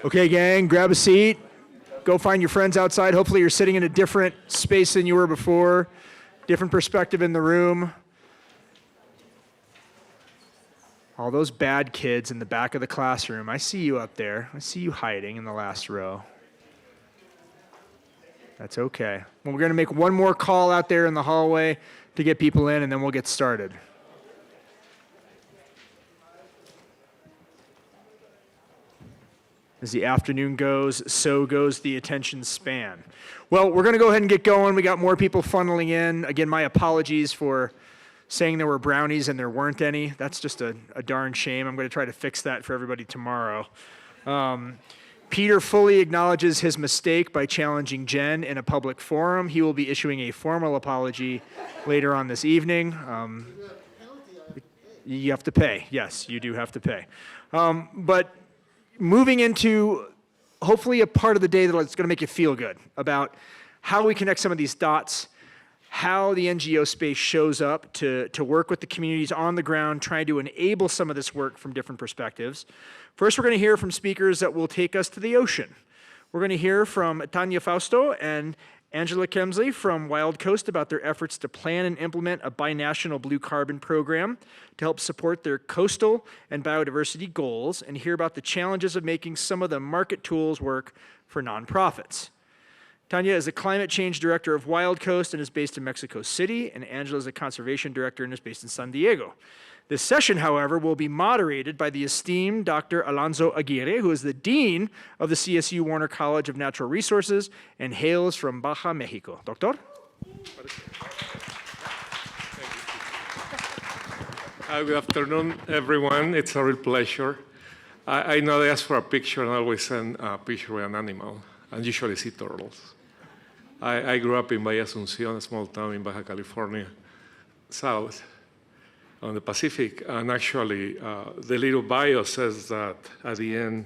Okay, gang, grab a seat. Go find your friends outside. Hopefully you're sitting in a different space than you were before. Different perspective in the room. All those bad kids in the back of the classroom, I see you up there. I see you hiding in the last row. That's okay. Well, we're going to make one more call out there in the hallway to get people in, and then we'll get started. As the afternoon goes, so goes the attention span. Well, we're going to go ahead and get going. We got more people funneling in. Again, my apologies for saying there were brownies and there weren't any. That's just a darn shame. I'm going to try to fix that for everybody tomorrow. Peter fully acknowledges his mistake by challenging Jen in a public forum. He will be issuing a formal apology later on this evening. You have to pay. Yes, you do have to pay. But moving into hopefully a part of the day that's going to make you feel good about how we connect some of these dots, how the NGO space shows up to work with the communities on the ground, trying to enable some of this work from different perspectives. First, we're going to hear from speakers that will take us to the ocean. We're going to hear from Tannia Frausto and Angela Kemsley from WILDCOAST about their efforts to plan and implement a binational blue carbon program to help support their coastal and biodiversity goals, and hear about the challenges of making some of the market tools work for nonprofits. Tannia is the climate change director of WILDCOAST and is based in Mexico City, and Angela is a conservation director and is based in San Diego. This session, however, will be moderated by the esteemed Dr. Alonso Aguirre, who is the dean of the CSU Warner College of Natural Resources and hails from Baja, Mexico. Doctor? Good afternoon, everyone. It's a real pleasure. I know they ask for a picture, and I always send a picture with an animal, and usually sea turtles. I grew up in Bahia Asunción, a small town in Baja California, south on the Pacific, and actually the little bio says that at the end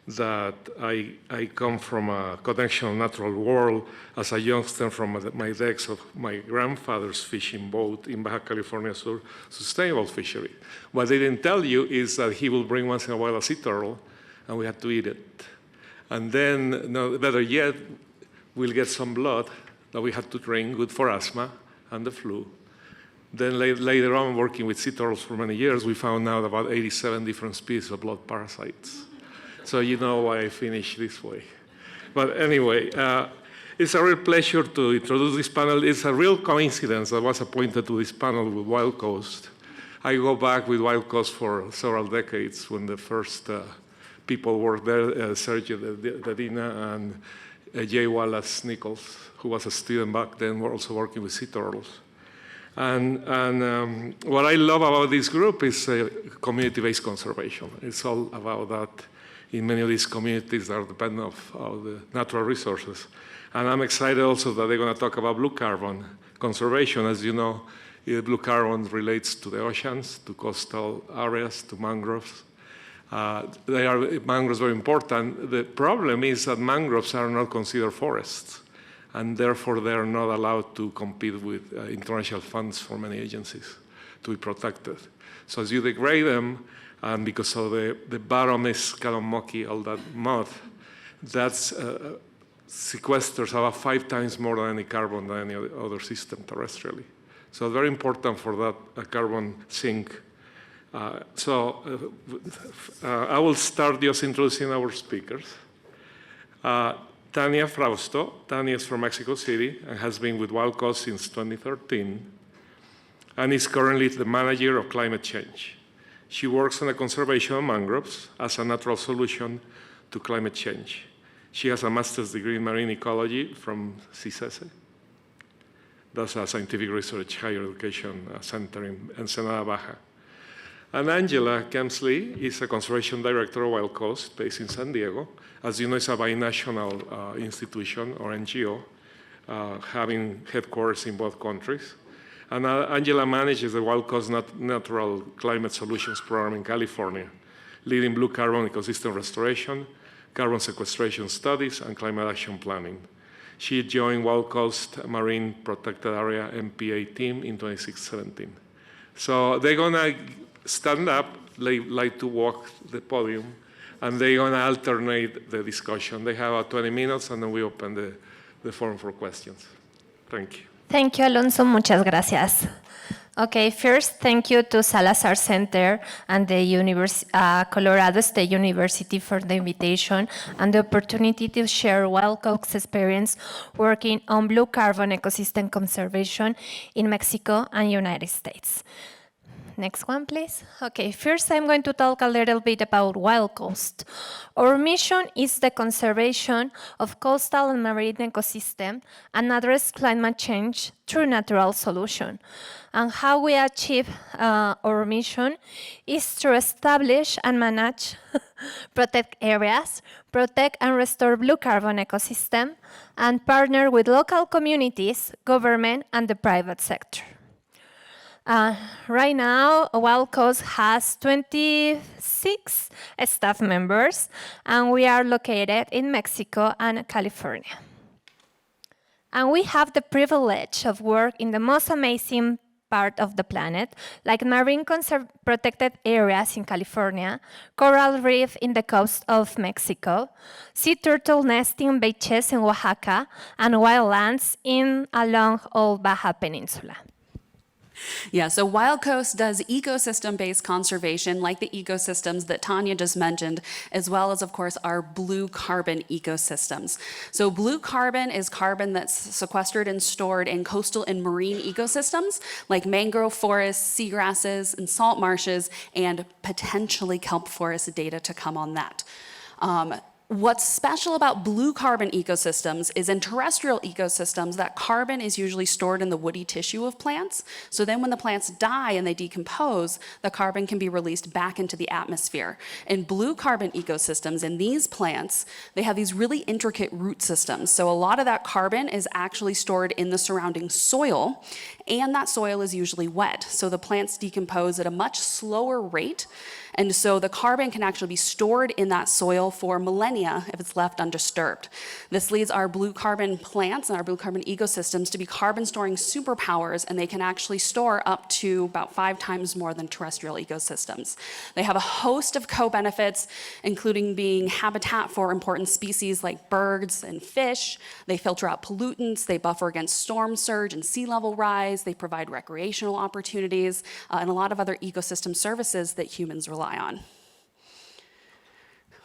that I come from a connection natural world as a youngster from my decks of my grandfather's fishing boat in Baja California Sur, sustainable fishery. What they didn't tell you is that he will bring once in a while a sea turtle, and we had to eat it. And then, no, better yet, we'll get some blood that we had to drink, good for asthma and the flu. Then later on, working with sea turtles for many years, we found out about 87 different species of blood parasites. So you know why I finished this way. But anyway, it's a real pleasure to introduce this panel. It's a real coincidence that I was appointed to this panel with WILDCOAST. I go back with WILDCOAST for several decades when the first people worked there, Sergio Dedina and Jay Wallace Nichols, who was a student back then, were also working with sea turtles. And what I love about this group is community-based conservation. It's all about that in many of these communities that are dependent on the natural resources. And I'm excited also that they're going to talk about blue carbon conservation. As you know, blue carbon relates to the oceans, to coastal areas, to mangroves. Mangroves are very important. The problem is that mangroves are not considered forests, and therefore they are not allowed to compete with international funds for many agencies to be protected. So as you degrade them, and because of the bottom is kind of mucky, all that mud, that's sequesters about 5 times more than any carbon than any other system terrestrially. So very important for that carbon sink. I will start just introducing our speakers. Tannia Frausto. Tannia is from Mexico City and has been with WILDCOAST since 2013 and is currently the manager of climate change. She works on the conservation of mangroves as a natural solution to climate change. She has a master's degree in marine ecology from CICESE. That's a scientific research higher education center in Ensenada, Baja. And Angela Kemsley is a conservation director of WILDCOAST based in San Diego. As you know, it's a binational institution or NGO, having headquarters in both countries. And Angela manages the WILDCOAST Natural Climate Solutions Program in California, leading blue carbon ecosystem restoration, carbon sequestration studies, and climate action planning. She joined WILDCOAST Marine Protected Area MPA team in 2017. So they're going to stand up, like to walk the podium, and they're going to alternate the discussion. They have 20 minutes, and then we open the forum for questions. Thank you. Thank you, Alonso. Muchas gracias. Okay, first, thank you to Salazar Center and the Colorado State University for the invitation and the opportunity to share WILDCOAST experience working on blue carbon ecosystem conservation in Mexico and United States. Next one, please. Okay, first I'm going to talk a little bit about WILDCOAST. Our mission is the conservation of coastal and marine ecosystem and address climate change through natural solution. And how we achieve our mission is to establish and manage protect areas, protect and restore blue carbon ecosystem, and partner with local communities, government, and the private sector. Right now, WILDCOAST has 26 staff members, and we are located in Mexico and California. And we have the privilege of work in the most amazing part of the planet, like marine protected areas in California, coral reef in the coast of Mexico, sea turtle nesting beaches in Oaxaca, and wildlands along all Baja Peninsula. Yeah, so WILDCOAST does ecosystem-based conservation like the ecosystems that Tannia just mentioned, as well as, of course, our blue carbon ecosystems. So blue carbon is carbon that's sequestered and stored in coastal and marine ecosystems like mangrove forests, seagrasses, and salt marshes, and potentially kelp forest data to come on that. What's special about blue carbon ecosystems is in terrestrial ecosystems, that carbon is usually stored in the woody tissue of plants. So then when the plants die and they decompose, the carbon can be released back into the atmosphere. In blue carbon ecosystems, in these plants, they have these really intricate root systems. So a lot of that carbon is actually stored in the surrounding soil, and that soil is usually wet. So the plants decompose at a much slower rate. And so the carbon can actually be stored in that soil for millennia if it's left undisturbed. This leads our blue carbon plants and our blue carbon ecosystems to be carbon storing superpowers, and they can actually store up to about 5 times more than terrestrial ecosystems. They have a host of co-benefits, including being habitat for important species like birds and fish. They filter out pollutants, they buffer against storm surge and sea level rise, they provide recreational opportunities, and a lot of other ecosystem services that humans rely on.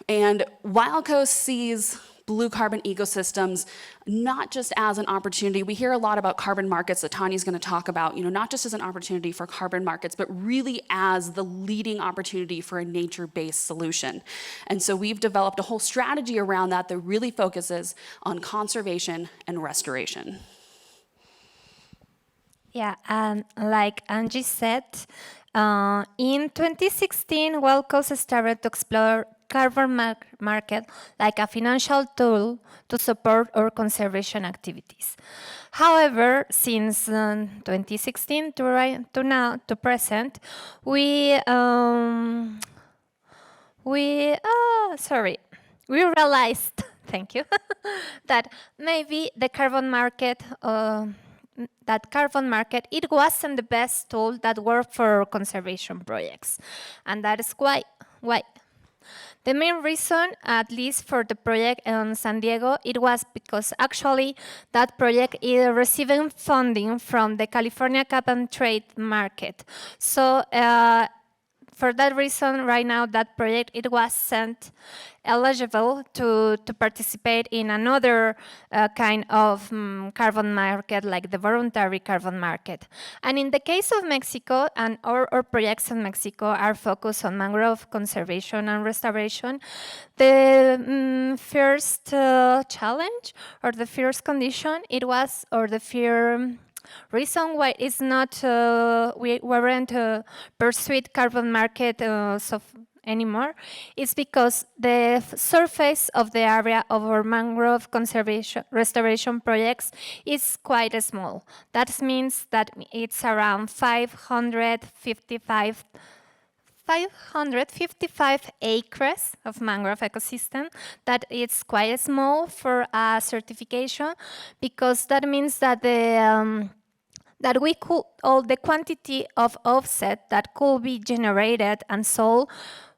And WILDCOAST sees blue carbon ecosystems not just as an opportunity. We hear a lot about carbon markets that Tanya's going to talk about, not just as an opportunity for carbon markets, but really as the leading opportunity for a nature-based solution. And so we've developed a whole strategy around that that really focuses on conservation and restoration. Yeah, like Angie said, in 2016, WILDCOAST started to explore carbon market like a financial tool to support our conservation activities. However, since 2016 to present, we realized, thank you, that maybe the carbon market. It wasn't the best tool that worked for conservation projects. And that is why. The main reason, at least for the project in San Diego, it was because actually that project is receiving funding from the California Cap and Trade market. So for that reason, right now, that project, it wasn't eligible to participate in another kind of carbon market, like the voluntary carbon market. And in the case of Mexico, and our projects in Mexico are focused on mangrove conservation and restoration, the first challenge, or the first condition, reason why it's not we weren't pursued carbon market anymore is because the surface of the area of our mangrove conservation restoration projects is quite small. That means that it's around 555 acres of mangrove ecosystem. That it's quite small for a certification, because that means that all the quantity of offset that could be generated and sold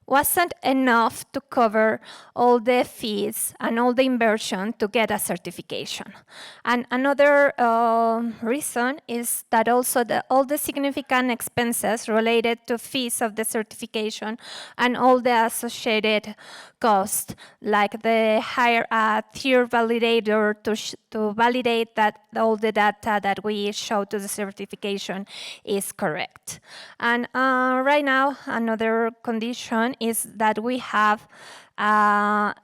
wasn't enough to cover all the fees and all the inversion to get a certification. And another reason is that also all the significant expenses related to fees of the certification and all the associated costs, like the hire a tier validator to validate that all the data that we show to the certification is correct. And right now, another condition is that we have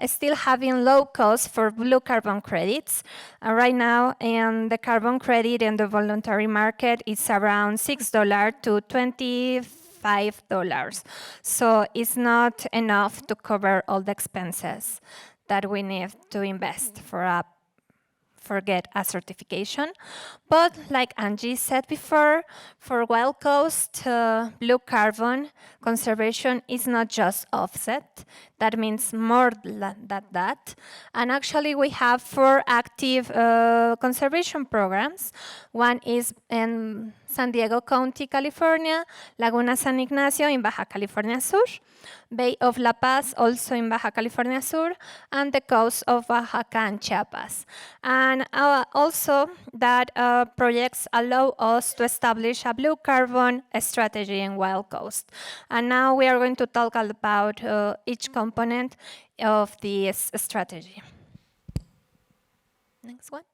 still having low costs for blue carbon credits. Right now, in the carbon credit in the voluntary market, it's around $6 to $25. So it's not enough to cover all the expenses that we need to invest for get a certification. But like Angie said before, for WILDCOAST, blue carbon conservation is not just offset. That means more than that. And actually we have 4 active conservation programs. One is in San Diego County, California, Laguna San Ignacio in Baja California Sur, Bay of La Paz, also in Baja California Sur, and the coast of Oaxaca and Chiapas. And also that projects allow us to establish a blue carbon strategy in WILDCOAST. And now we are going to talk about each component of this strategy. Next one.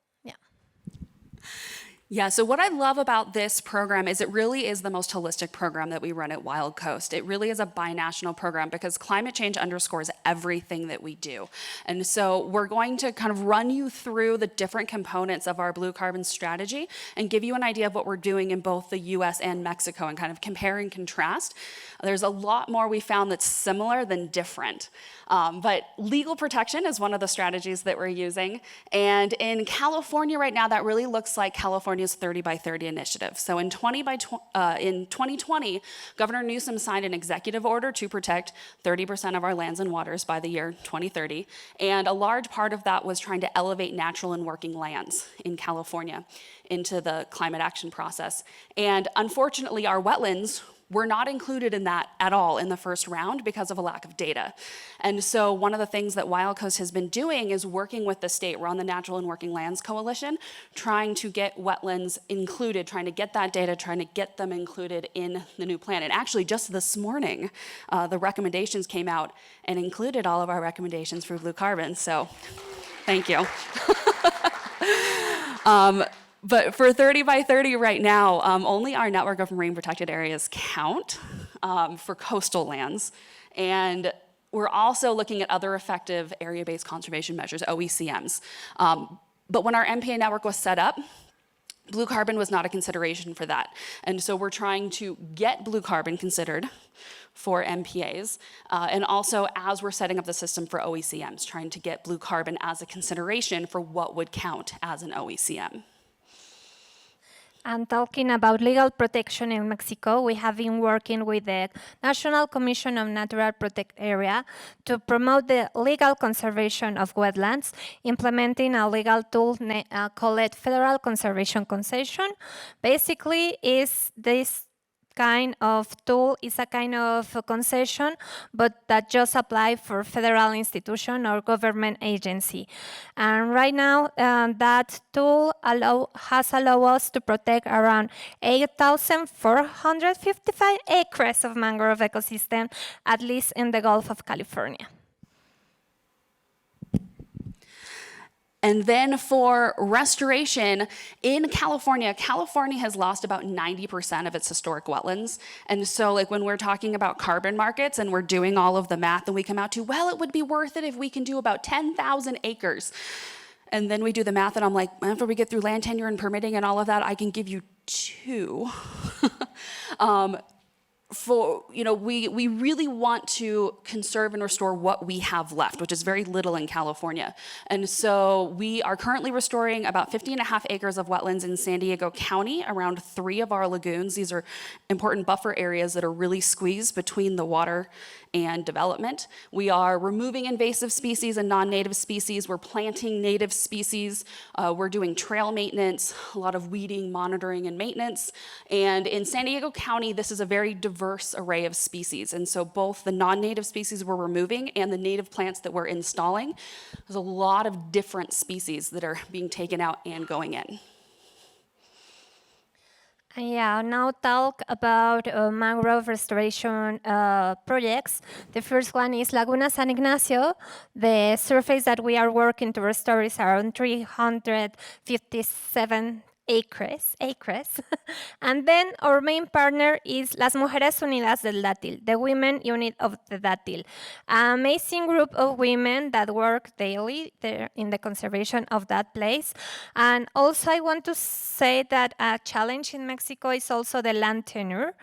Yeah, so what I love about this program is it really is the most holistic program that we run at WILDCOAST. It really is a binational program because climate change underscores everything that we do. And so we're going to kind of run you through the different components of our blue carbon strategy and give you an idea of what we're doing in both the US and Mexico and kind of compare and contrast. There's a lot more we found that's similar than different. But legal protection is one of the strategies that we're using. And in California right now, that really looks like California's 30 by 30 initiative. So in 2020, Governor Newsom signed an executive order to protect 30% of our lands and waters by the year 2030. And a large part of that was trying to elevate natural and working lands in California into the climate action process. And unfortunately, our wetlands were not included in that at all in the first round because of a lack of data. And so one of the things that WILDCOAST has been doing is working with the state. We're on the Natural and Working Lands Coalition, trying to get wetlands included, trying to get that data, trying to get them included in the new plan. And actually just this morning, the recommendations came out and included all of our recommendations for blue carbon. So thank you. But for 30 by 30 right now, only our network of marine protected areas count for coastal lands. And we're also looking at other effective area-based conservation measures, OECMs. But when our MPA network was set up, blue carbon was not a consideration for that. And so we're trying to get blue carbon considered for MPAs, and also as we're setting up the system for OECMs, trying to get blue carbon as a consideration for what would count as an OECM. And talking about legal protection in Mexico, we have been working with the National Commission of Natural Protected Area to promote the legal conservation of wetlands, implementing a legal tool called Federal Conservation Concession. Basically, is this kind of tool is a kind of a concession, but that just apply for federal institution or government agency. And right now, that tool has allowed us to protect around 8,455 acres of mangrove ecosystem, at least in the Gulf of California. And then for restoration, in California, California has lost about 90% of its historic wetlands. And so like when we're talking about carbon markets and we're doing all of the math and we come out to, well, it would be worth it if we can do about 10,000 acres. And then we do the math and I'm like, after we get through land tenure and permitting and all of that, I can give you 2. We really want to conserve and restore what we have left, which is very little in California. And so we are currently restoring about 50.5 acres of wetlands in San Diego County, around 3 of our lagoons. These are important buffer areas that are really squeezed between the water and development. We are removing invasive species and non-native species. We're planting native species. We're doing trail maintenance, a lot of weeding, monitoring, and maintenance. And in San Diego County, this is a very diverse diverse array of species. And so both the non-native species we're removing and the native plants that we're installing, there's a lot of different species that are being taken out and going in. Yeah, now talk about mangrove restoration projects. The first one is Laguna San Ignacio. The surface that we are working to restore is around 357 acres. And then our main partner is Las Mujeres Unidas del Dátil, the women unit of the Dátil. An amazing group of women that work daily there in the conservation of that place. And also I want to say that a challenge in Mexico is also the land tenure.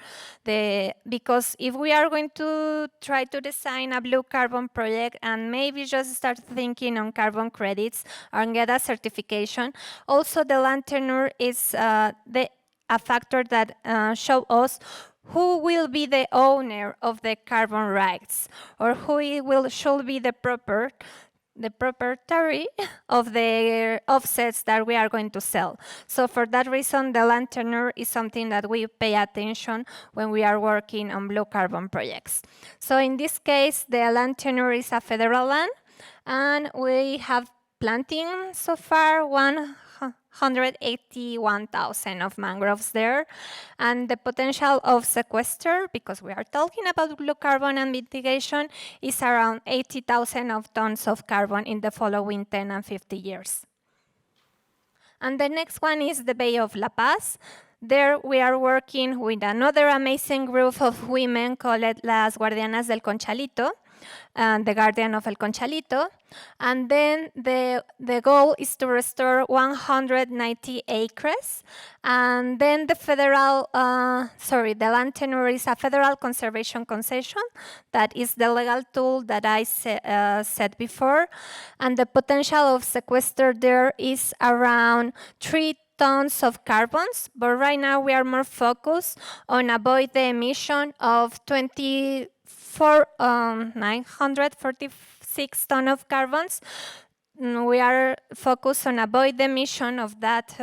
Because if we are going to try to design a blue carbon project and maybe just start thinking on carbon credits and get a certification, also the land tenure is a factor that shows us who will be the owner of the carbon rights, or who should be the proprietary of the offsets that we are going to sell. So for that reason, the land tenure is something that we pay attention when we are working on blue carbon projects. So in this case, the land tenure is a federal land, and we have planting so far 181,000 of mangroves there, and the potential of sequester, because we are talking about blue carbon and mitigation, is around 80,000 of tons of carbon in the following 10 and 50 years. And the next one is the Bay of La Paz. There we are working with another amazing group of women called Las Guardianas del Conchalito, and the Guardian of El Conchalito. And then the goal is to restore 190 acres. And then the land tenure is a federal conservation concession. That is the legal tool that I said before. And the potential of sequester there is around 3 tons of carbons, but right now we are more focused on avoid the emission of 946 tons of carbons. We are focused on avoid the emission of that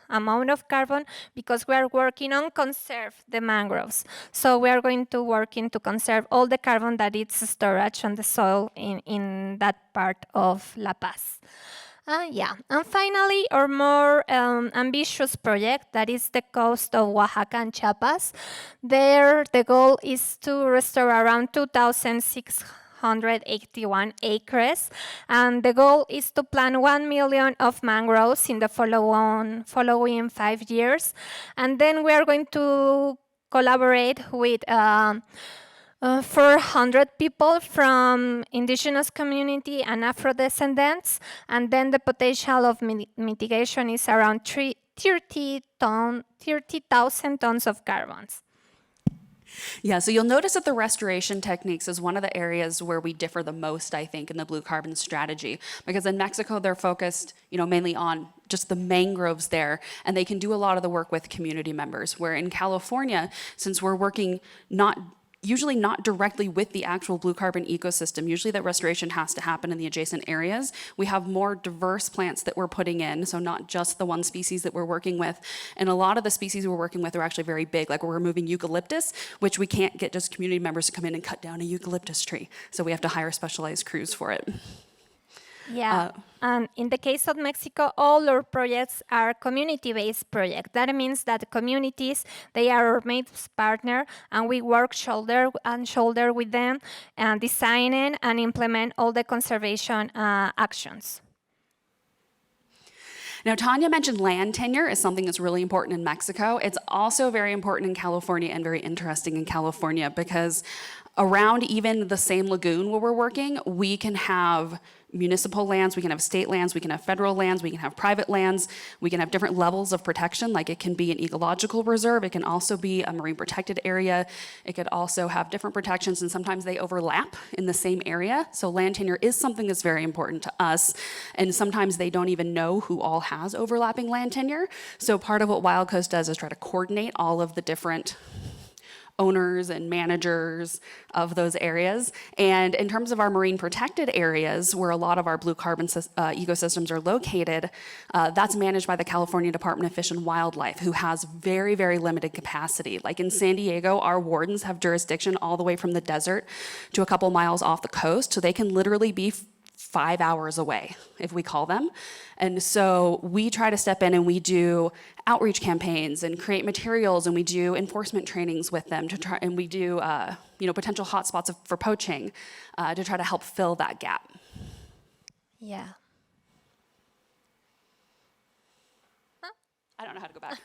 amount of carbon because we are working on conserve the mangroves. So we are going to working to conserve all the carbon that is stored on the soil in that part of La Paz. And finally, our more ambitious project, that is the coast of Oaxaca and Chiapas. There, the goal is to restore around 2,681 acres, and the goal is to plant 1 million of mangroves in the following 5 years. And then we are going to collaborate with 400 people from indigenous community and Afro-descendants, and then the potential of mitigation is around 30,000 tons of carbons. Yeah, so you'll notice that the restoration techniques is one of the areas where we differ the most, I think, in the blue carbon strategy. Because in Mexico, they're focused, mainly on just the mangroves there, and they can do a lot of the work with community members. Where in California, since we're working usually not directly with the actual blue carbon ecosystem. Usually that restoration has to happen in the adjacent areas. We have more diverse plants that we're putting in, so not just the one species that we're working with. And a lot of the species we're working with are actually very big, like we're removing eucalyptus, which we can't get just community members to come in and cut down a eucalyptus tree. So we have to hire specialized crews for it. Yeah, and in the case of Mexico, all our projects are community-based projects. That means that the communities, they are our main partner, and we work shoulder and shoulder with them and design and implement all the conservation actions. Now, Tannia mentioned land tenure is something that's really important in Mexico. It's also very important in California and very interesting in California because around even the same lagoon where we're working, we can have municipal lands, we can have state lands, we can have federal lands, we can have private lands, we can have different levels of protection, like it can be an ecological reserve, it can also be a marine protected area, it could also have different protections, and sometimes they overlap in the same area. So land tenure is something that's very important to us, and sometimes they don't even know who all has overlapping land tenure. So part of what WILDCOAST does is try to coordinate all of the different owners and managers of those areas. And in terms of our marine protected areas, where a lot of our blue carbon ecosystems are located, that's managed by the California Department of Fish and Wildlife, who has very, very limited capacity. Like in San Diego, our wardens have jurisdiction all the way from the desert to a couple miles off the coast, so they can literally be 5 hours away, if we call them. And so we try to step in and we do outreach campaigns and create materials, and we do enforcement trainings with them to try, and we do potential hotspots for poaching to try to help fill that gap. Yeah. I don't know how to go back.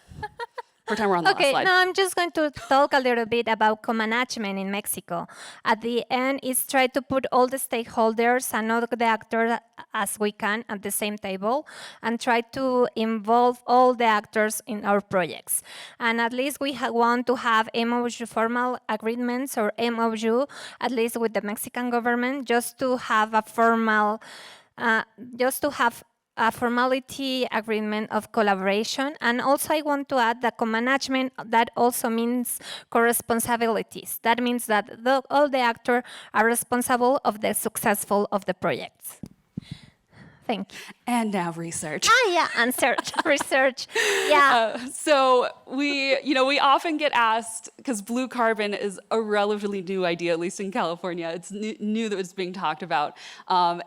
Pretend we're on the last Okay, slide. now I'm just going to talk a little bit about co-management in Mexico. At the end, is try to put all the stakeholders and all the actors as we can at the same table and try to involve all the actors in our projects. And at least we want to have MOU formal agreements or MOU, at least with the Mexican government, just to have a formal, a formality agreement of collaboration. And also I want to add that co-management, that also means co-responsibilities. That means that all the actors are responsible of the successful of the projects. Thank you. And now research. Yeah, and research. Yeah. So we often get asked, because blue carbon is a relatively new idea, at least in California. It's new that it's being talked about. And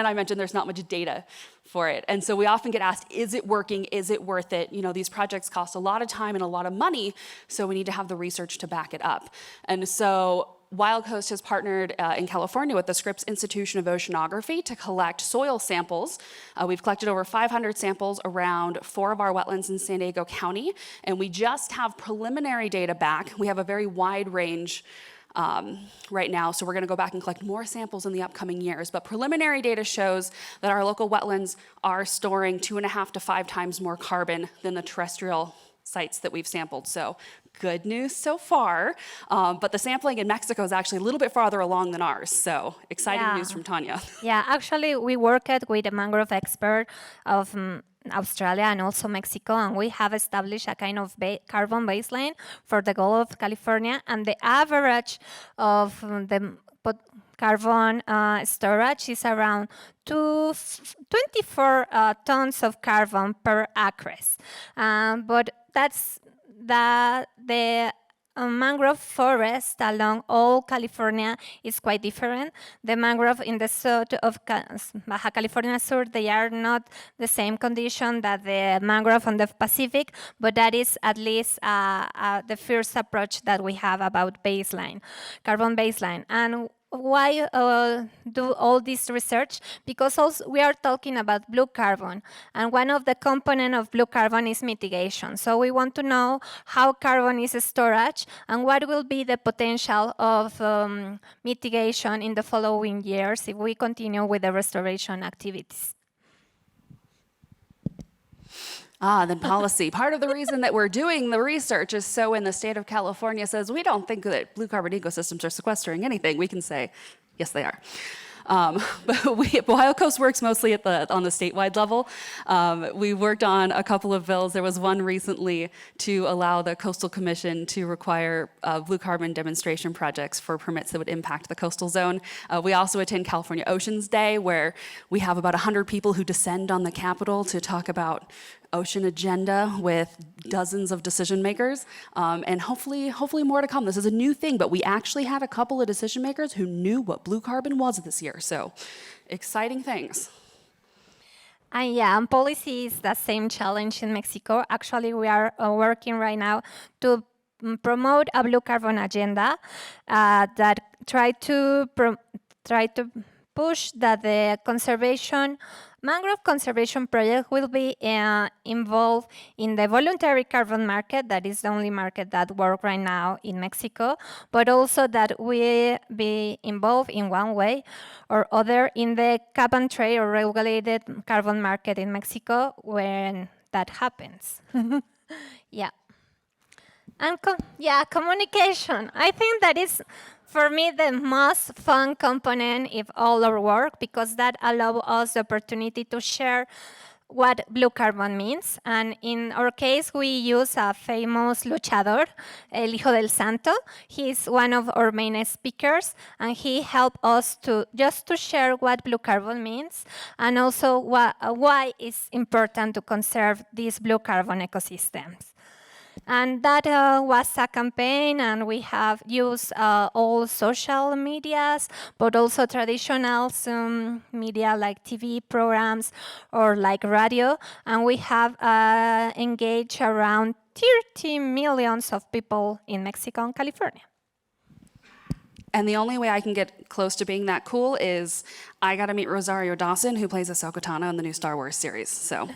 I mentioned there's not much data for it. And so we often get asked, is it working? Is it worth it? These projects cost a lot of time and a lot of money, so we need to have the research to back it up. And so WILDCOAST has partnered in California with the Scripps Institution of Oceanography to collect soil samples. We've collected over 500 samples around 4 of our wetlands in San Diego County, and we just have preliminary data back. We have a very wide range right now, so we're going to go back and collect more samples in the upcoming years. But preliminary data shows that our local wetlands are storing 2.5 to 5 times more carbon than the terrestrial sites that we've sampled. So good news so far, but the sampling in Mexico is actually a little bit farther along than ours. So exciting news from Tannia. Yeah, actually we worked with a mangrove expert of Australia and also Mexico, and we have established a kind of carbon baseline for the Gulf of California, and the average of the carbon storage is around 24 tons of carbon per acres. But that's the mangrove forest along all California is quite different. The mangrove in the south of Baja California Sur, they are not the same condition that the mangrove on the Pacific, but that is at least the first approach that we have about carbon baseline. And why do all this research? Because also we are talking about blue carbon, and one of the components of blue carbon is mitigation. So we want to know how carbon is stored and what will be the potential of mitigation in the following years if we continue with the restoration activities. Then policy. Part of the reason that we're doing the research is so when the state of California says, we don't think that blue carbon ecosystems are sequestering anything, we can say, yes, they are. But WILDCOAST works mostly on the statewide level. We worked on a couple of bills. There was one recently to allow the Coastal Commission to require blue carbon demonstration projects for permits that would impact the coastal zone. We also attend California Oceans Day, where we have about 100 people who descend on the Capitol to talk about ocean agenda with dozens of decision makers, and hopefully more to come. This is a new thing, but we actually had a couple of decision makers who knew what blue carbon was this year, so exciting things. And yeah, and policy is the same challenge in Mexico. Actually, we are working right now to promote a blue carbon agenda that try to push that the mangrove conservation project will be involved in the voluntary carbon market. That is the only market that works right now in Mexico, but also that we be involved in one way or other in the cap and trade or regulated carbon market in Mexico when that happens. Yeah. And communication. I think that is, for me, the most fun component of all our work, because that allows us the opportunity to share what blue carbon means. And in our case, we use a famous luchador, El Hijo del Santo. He's one of our main speakers, and he helped us to share what blue carbon means, and also why it's important to conserve these blue carbon ecosystems. And that was a campaign, and we have used all social medias, but also traditional media like TV programs or like radio. And we have engaged around 30 millions of people in Mexico and California. And the only way I can get close to being that cool is I got to meet Rosario Dawson, who plays Ahsoka Tano in the new Star Wars series. So.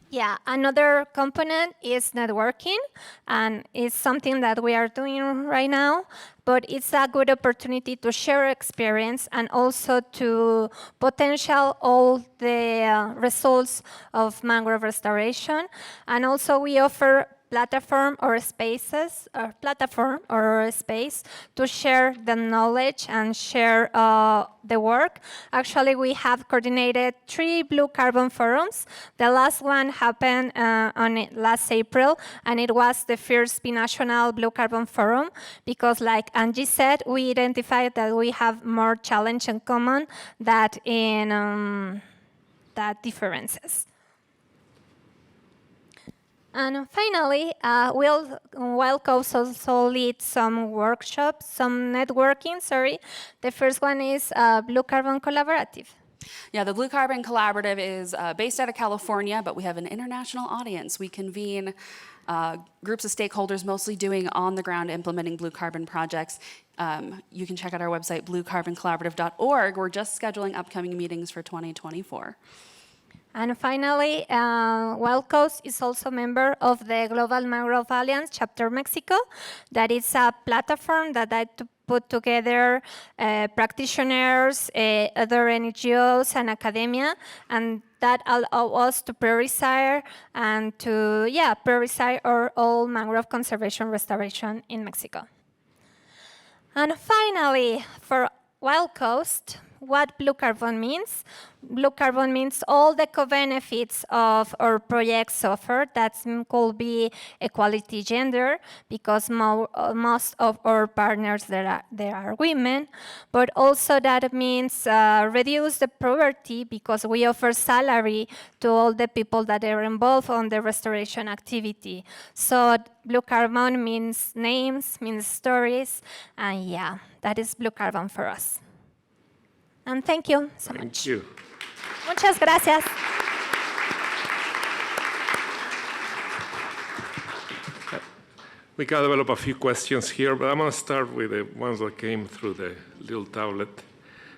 Yeah, another component is networking, and it's something that we are doing right now, but it's a good opportunity to share experience and also to potential all the results of mangrove restoration. And also we offer platform or space to share the knowledge and share the work. Actually, we have coordinated 3 blue carbon forums. The last one happened on last April, and it was the first Binational Blue Carbon Forum, because like Angie said, we identified that we have more challenge in common than in differences. And finally, WILDCOAST also leads some workshops, some networking, The first one is Blue Carbon Collaborative. Yeah, the Blue Carbon Collaborative is based out of California, but we have an international audience. We convene groups of stakeholders mostly doing on-the-ground implementing blue carbon projects. You can check out our website, bluecarboncollaborative.org. We're just scheduling upcoming meetings for 2024. And finally, WILDCOAST is also a member of the Global Mangrove Alliance, Chapter Mexico. That is a platform that I put together practitioners, other NGOs, and academia, and that allow us to prioritize and to prioritize all mangrove conservation restoration in Mexico. And finally, for WILDCOAST, what blue carbon means. Blue carbon means all the co-benefits of our projects offer. That could be equality gender, because most of our partners there are women, but also that means reduce the poverty, because we offer salary to all the people that are involved on the restoration activity. So blue carbon means names, means stories, and that is blue carbon for us. And thank you so much. Thank you. Muchas gracias. We can develop a few questions here, but I'm going to start with the ones that came through the little tablet.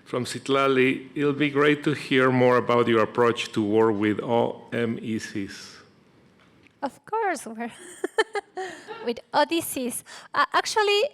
From Citlali, it'll be great to hear more about your approach to work with OMECs. Of course, we're with ODCs. Actually,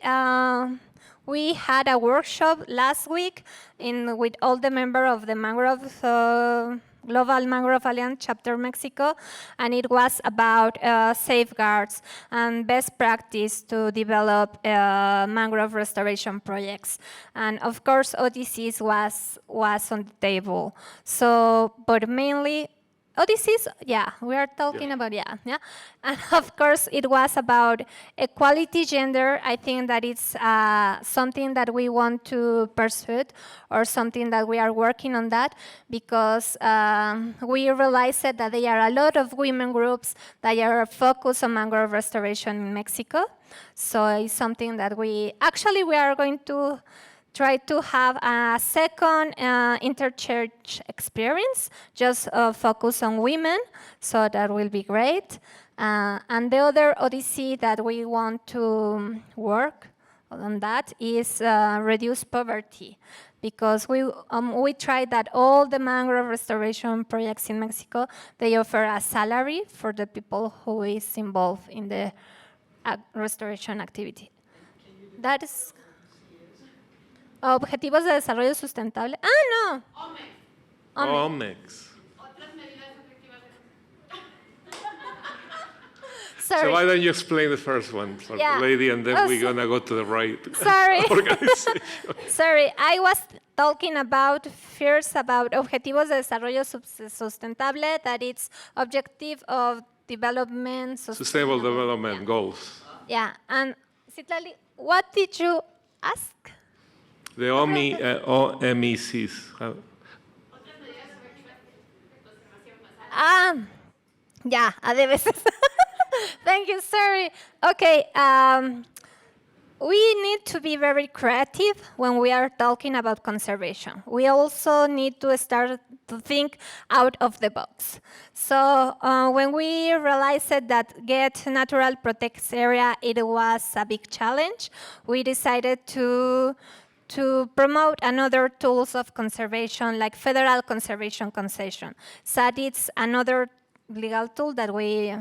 we had a workshop last week with all the members of the Global Mangrove Alliance Chapter Mexico, and it was about safeguards and best practice to develop mangrove restoration projects. And of course, ODCs was on the table. So, but mainly, ODCs, we are talking about, And of course, it was about equality gender. I think that it's something that we want to pursue, or something that we are working on that, because we realized that there are a lot of women groups that are focused on mangrove restoration in Mexico. So it's something that we are going to try to have a second interchurch experience, just focus on women, so that will be great. And the other ODC that we want to work on that is reduce poverty, because we tried that all the mangrove restoration projects in Mexico, they offer a salary for the people who is involved in the restoration activity. That is Objetivos de Desarrollo Sustentable. No. OMECs. So Sorry. why don't you explain the first one for Yeah. the lady, and then Oh, we're going to go to the right Sorry. organization. Sorry, I was talking about first about Objetivos de Desarrollo Sustentable, that it's objective of development. Sustainable Development Goals. Yeah, and Citlali, what did you ask? The OMECs. Yeah, a de veces. Thank you, sorry. Okay, we need to be very creative when we are talking about conservation. We also need to start to think out of the box. So when we realized that get natural protected area, it was a big challenge, we decided to promote another tools of conservation, like federal conservation concession. So it's another legal tool that we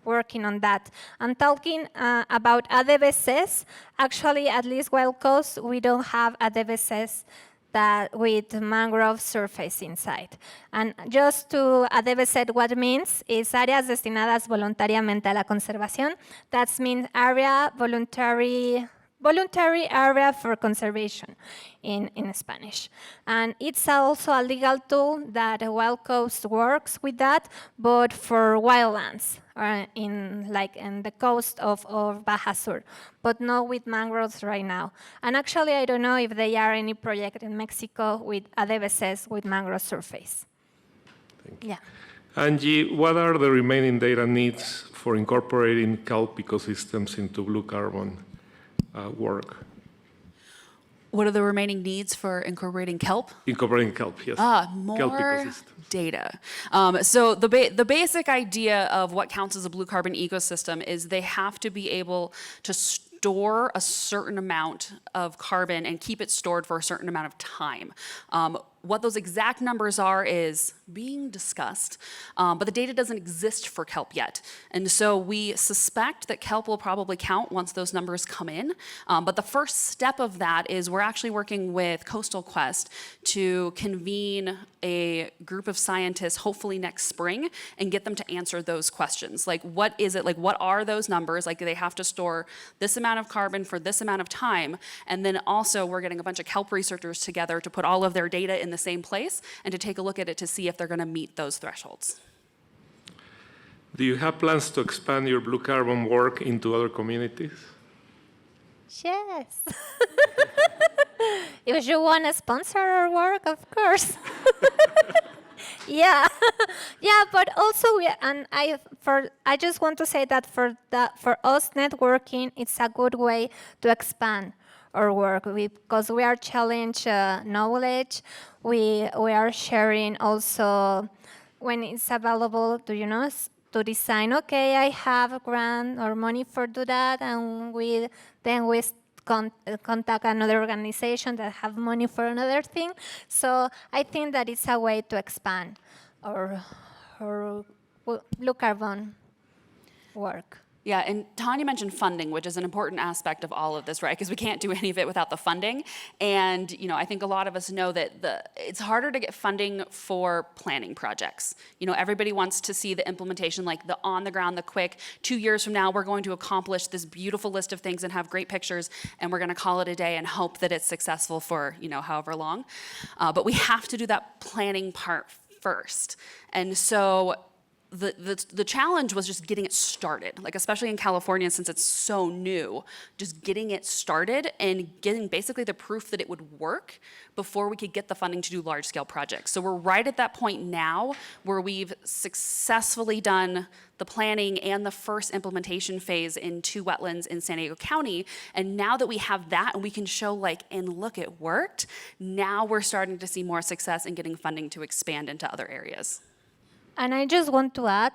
working on that. And talking about ADVCs, actually, at least WILDCOAST, we don't have ADVCs that with mangrove surface inside. And just to ADVC, what it means is áreas destinadas voluntariamente a la conservación. That means area voluntary area for conservation in Spanish. And it's also a legal tool that WILDCOAST works with that, but for wildlands, in the coast of Baja Sur, but not with mangroves right now. And actually, I don't know if there are any project in Mexico with ADVCs with mangrove surface. Thank you. Yeah. Angie, what are the remaining data needs for incorporating kelp ecosystems into blue carbon work? What are the remaining needs for incorporating kelp? Incorporating kelp, yes. Kelp More ecosystems. data. So the basic idea of what counts as a blue carbon ecosystem is they have to be able to store a certain amount of carbon and keep it stored for a certain amount of time. What those exact numbers are is being discussed, but the data doesn't exist for kelp yet. And so we suspect that kelp will probably count once those numbers come in. But the first step of that is we're actually working with Coastal Quest to convene a group of scientists, hopefully next spring, and get them to answer those questions. Like, what is it? Like, what are those numbers? Like, they have to store this amount of carbon for this amount of time. And then also we're getting a bunch of kelp researchers together to put all of their data in the same place and to take a look at it to see if they're going to meet those thresholds. Do you have plans to expand your blue carbon work into other communities? Yes. If you want to sponsor our work, of course. Yeah, yeah, but also I just want to say that for us networking, it's a good way to expand our work because we are challenge knowledge. We are sharing also when it's available to design. Okay, I have a grant or money for do that, and we contact another organization that have money for another thing. So I think that it's a way to expand our blue carbon work. Yeah, and Tannia mentioned funding, which is an important aspect of all of this, right? Because we can't do any of it without the funding. And I think a lot of us know that it's harder to get funding for planning projects. Everybody wants to see the implementation, like the on the ground, the quick. 2 years from now, we're going to accomplish this beautiful list of things and have great pictures, and we're going to call it a day and hope that it's successful for however long. But we have to do that planning part first. And so the challenge was just getting it started, like especially in California, since it's so new, just getting it started and getting basically the proof that it would work before we could get the funding to do large scale projects. So we're right at that point now where we've successfully done the planning and the first implementation phase in 2 wetlands in San Diego County. And now that we have that and we can show and look, it worked, now we're starting to see more success in getting funding to expand into other areas. And I just want to add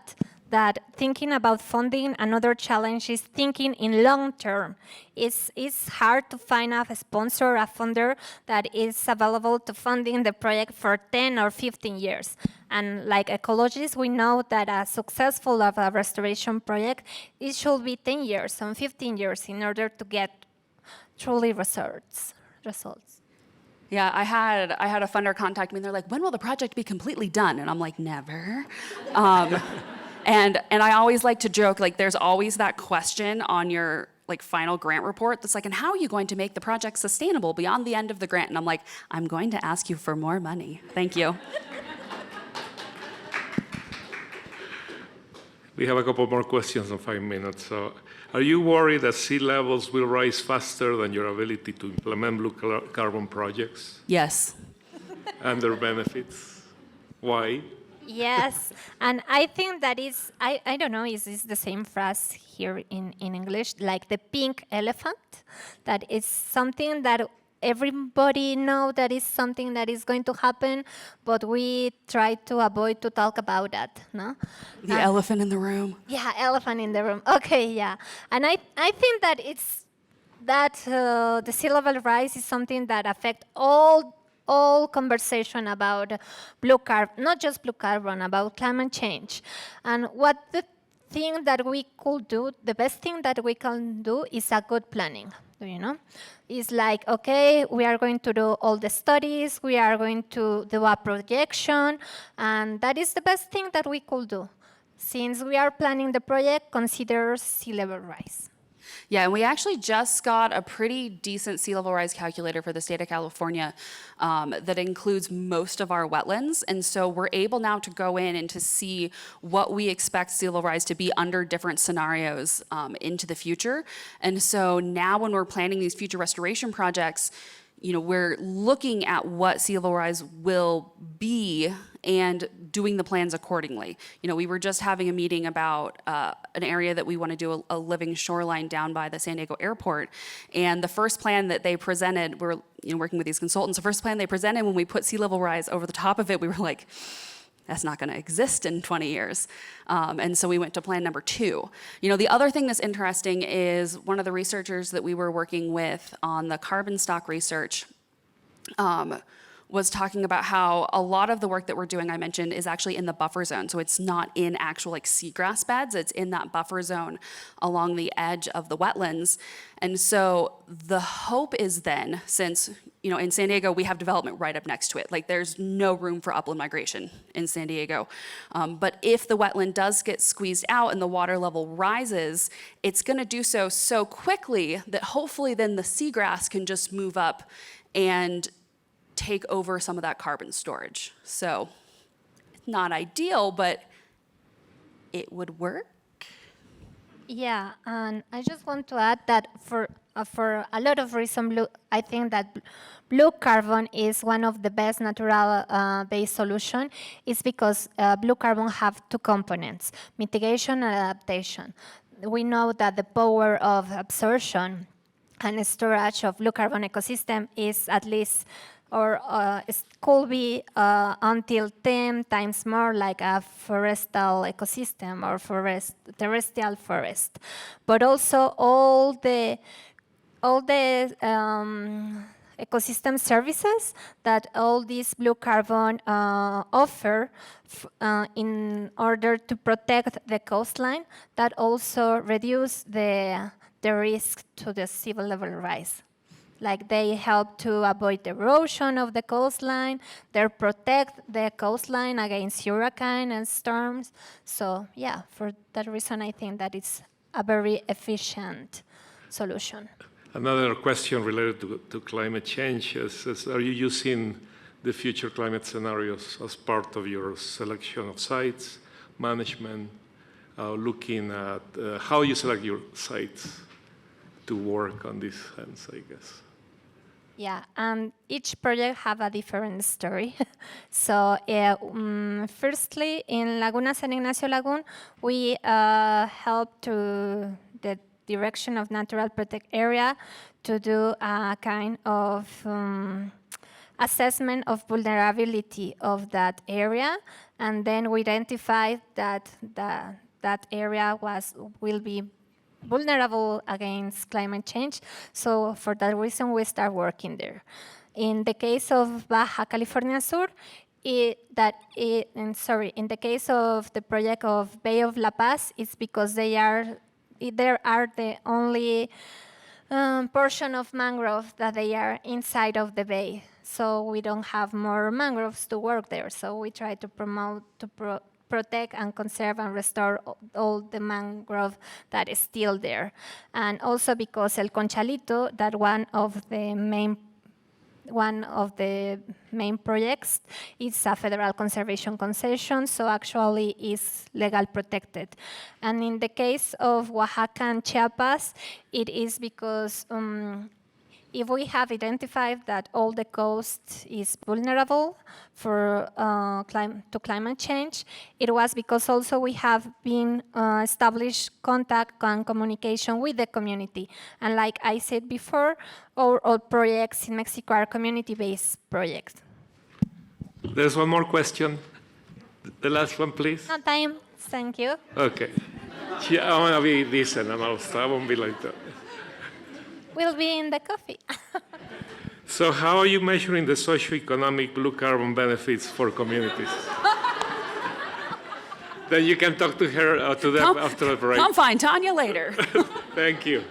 that thinking about funding, another challenge is thinking in long term. It's hard to find a sponsor, a funder that is available to funding the project for 10 or 15 years. And like ecologists, we know that a successful of a restoration project, it should be 10 years and 15 years in order to get truly results. Yeah, I had a funder contact me, and they're like, when will the project be completely done? And I'm like, never. And I always like to joke, like there's always that question on your like final grant report that's like, and how are you going to make the project sustainable beyond the end of the grant? And I'm like, I'm going to ask you for more money. Thank you. We have a couple more questions in 5 minutes. So, are you worried that sea levels will rise faster than your ability to implement blue carbon projects Yes. and their benefits? Why? Yes, and I think that is, I don't know, is this the same phrase here in English, like the pink elephant, that is something that everybody know that is something that is going to happen, but we try to avoid to talk about that, no? The elephant in the room. Yeah, elephant in the room. Okay, yeah. And I think that it's that the sea level rise is something that affect all conversation about blue carbon, not just blue carbon, about climate change. And what the thing that we could do, the best thing that we can do is a good planning, you know? It's like, okay, we are going to do all the studies, we are going to do a projection, and that is the best thing that we could do. Since we are planning the project, consider sea level rise. Yeah, and we actually just got a pretty decent sea level rise calculator for the state of California that includes most of our wetlands. And so we're able now to go in and to see what we expect sea level rise to be under different scenarios into the future. And so now when we're planning these future restoration projects, you know, we're looking at what sea level rise will be and doing the plans accordingly. You know, we were just having a meeting about an area that we want to do a living shoreline down by the San Diego airport. And the first plan that they presented, we're working with these consultants, the first plan they presented when we put sea level rise over the top of it, we were like, that's not going to exist in 20 years. And so we went to plan number 2. You know, the other thing that's interesting is one of the researchers that we were working with on the carbon stock research was talking about how a lot of the work that we're doing, I mentioned, is actually in the buffer zone. So it's not in actual like seagrass beds, it's in that buffer zone along the edge of the wetlands. And so the hope is then, since, you know, in San Diego, we have development right up next to it. Like there's no room for upland migration in San Diego. But if the wetland does get squeezed out and the water level rises, it's gonna do so quickly that hopefully then the seagrass can just move up and take over some of that carbon storage. So it's not ideal, but it would work. Yeah, and I just want to add that for a lot of reasons, I think that blue carbon is one of the best natural-based solution. It's because blue carbon have 2 components, mitigation and adaptation. We know that the power of absorption and storage of blue carbon ecosystem is at least, or it could be until 10 times more like a forestal ecosystem or terrestrial forest. But also all the ecosystem services that all these blue carbon offer in order to protect the coastline, that also reduce the risk to the sea level rise. Like they help to avoid erosion of the coastline, they protect the coastline against hurricane and storms. So yeah, for that reason, I think that it's a very efficient solution. Another question related to climate change is, are you using the future climate scenarios as part of your selection of sites, management, looking at how you select your sites to work on these ends, I guess? Yeah, each project have a different story. So firstly, in Laguna San Ignacio Lagoon, we help to the Direction of Natural Protect Area to do a kind of assessment of vulnerability of that area, and then we identified that that area will be vulnerable against climate change. So for that reason, we start working there. In the case of Baja California Sur, in the case of the project of Bay of La Paz, it's because there are the only portion of mangrove that they are inside of the bay. So we don't have more mangroves to work there. So we try to protect and conserve and restore all the mangrove that is still there. And also because El Conchalito, that one of the main projects is a federal conservation concession, so actually is legal protected. And in the case of Oaxaca and Chiapas, it is because if we have identified that all the coast is vulnerable to climate change, it was because also we have been established contact and communication with the community. And like I said before, all projects in Mexico are community-based projects. There's one more question. The last one, please. No time, thank you. Okay. Yeah, I want to be decent, and I won't be like that. We'll be in the coffee. So how are you measuring the socioeconomic blue carbon benefits for communities? Then you can talk to her, to them after the break. Come find Tannia later. Thank you.